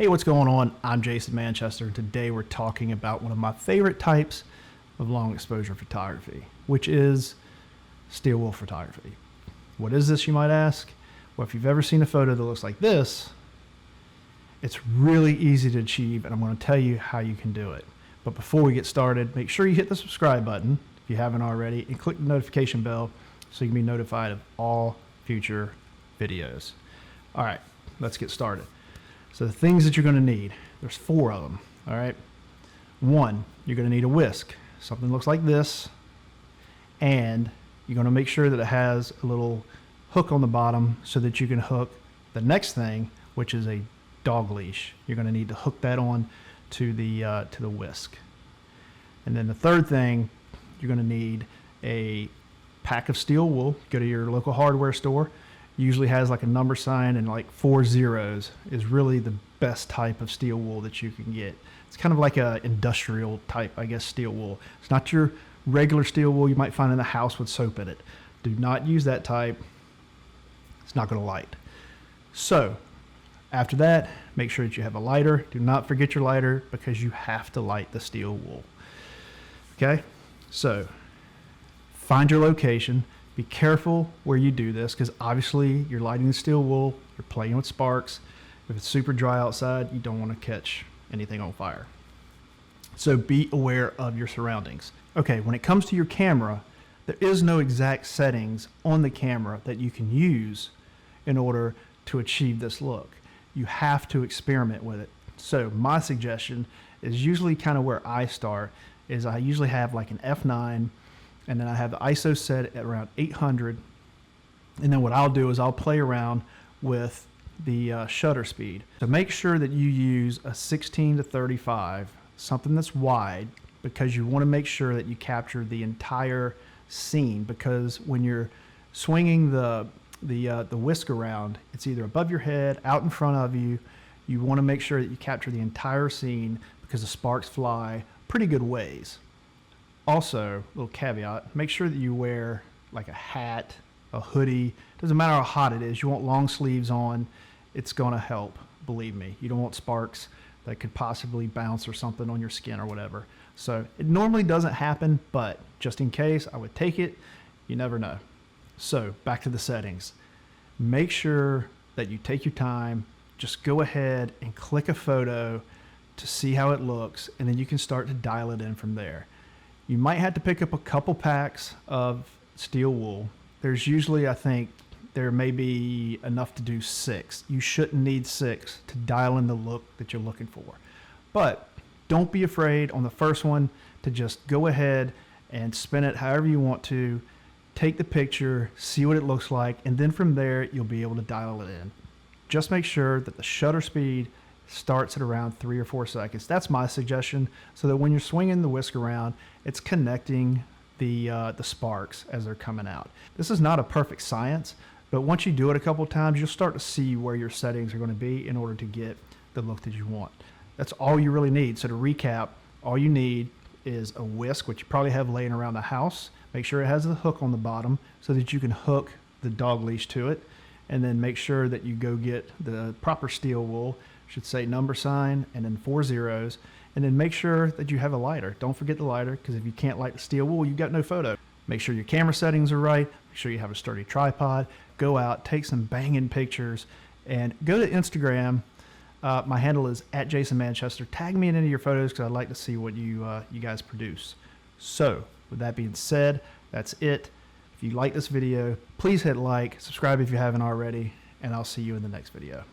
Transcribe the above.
Hey, what's going on? I'm Jason Manchester. Today we're talking about one of my favorite types of long exposure photography, which is steel wool photography. What is this, you might ask? Well, if you've ever seen a photo that looks like this, it's really easy to achieve, and I'm going to tell you how you can do it. But before we get started, make sure you hit the subscribe button if you haven't already, and click the notification bell so you can be notified of all future videos. All right, let's get started. So the things that you're going to need, there's 4 of them, all right? 1, you're going to need a whisk. Something that looks like this, and you're going to make sure that it has a little hook on the bottom so that you can hook the next thing, which is a dog leash. You're going to need to hook that on to the whisk. And then the third thing, you're going to need a pack of steel wool. Go to your local hardware store. Usually has like a number sign and like 4 zeros is really the best type of steel wool that you can get. It's kind of like a industrial type, I guess, steel wool. It's not your regular steel wool you might find in the house with soap in it. Do not use that type. It's not going to light. So after that, make sure that you have a lighter. Do not forget your lighter because you have to light the steel wool. Okay, so find your location. Be careful where you do this because obviously you're lighting the steel wool, you're playing with sparks. If it's super dry outside, you don't want to catch anything on fire. So be aware of your surroundings. Okay, when it comes to your camera, there is no exact settings on the camera that you can use in order to achieve this look. You have to experiment with it. So my suggestion is usually kind of where I start is I usually have like an f9, and then I have the ISO set at around 800. And then what I'll do is I'll play around with the shutter speed. So make sure that you use a 16 to 35, something that's wide, because you want to make sure that you capture the entire scene. Because when you're swinging the whisk around, it's either above your head, out in front of you. You want to make sure that you capture the entire scene because the sparks fly pretty good ways. Also, little caveat, make sure that you wear like a hat, a hoodie. Doesn't matter how hot it is. You want long sleeves on. It's going to help, believe me. You don't want sparks that could possibly bounce or something on your skin or whatever. So it normally doesn't happen, but just in case, I would take it. You never know. So back to the settings. Make sure that you take your time. Just go ahead and click a photo to see how it looks, and then you can start to dial it in from there. You might have to pick up a couple packs of steel wool. There's usually, I think, there may be enough to do 6. You shouldn't need 6 to dial in the look that you're looking for. But don't be afraid on the first one to just go ahead and spin it however you want to. Take the picture, see what it looks like, and then from there, you'll be able to dial it in. Just make sure that the shutter speed starts at around 3 or 4 seconds. That's my suggestion, so that when you're swinging the whisk around, it's connecting the sparks as they're coming out. This is not a perfect science, but once you do it a couple of times, you'll start to see where your settings are going to be in order to get the look that you want. That's all you really need. So to recap, all you need is a whisk, which you probably have laying around the house. Make sure it has a hook on the bottom so that you can hook the dog leash to it. And then make sure that you go get the proper steel wool, should say number sign and then 4 zeros. And then make sure that you have a lighter. Don't forget the lighter, because if you can't light the steel wool, you've got no photo. Make sure your camera settings are right. Make sure you have a sturdy tripod. Go out, take some banging pictures, and go to Instagram. My handle is @JasonManchester. Tag me in any of your photos because I'd like to see what you guys produce. So with that being said, that's it. If you like this video, please hit like, subscribe if you haven't already, and I'll see you in the next video.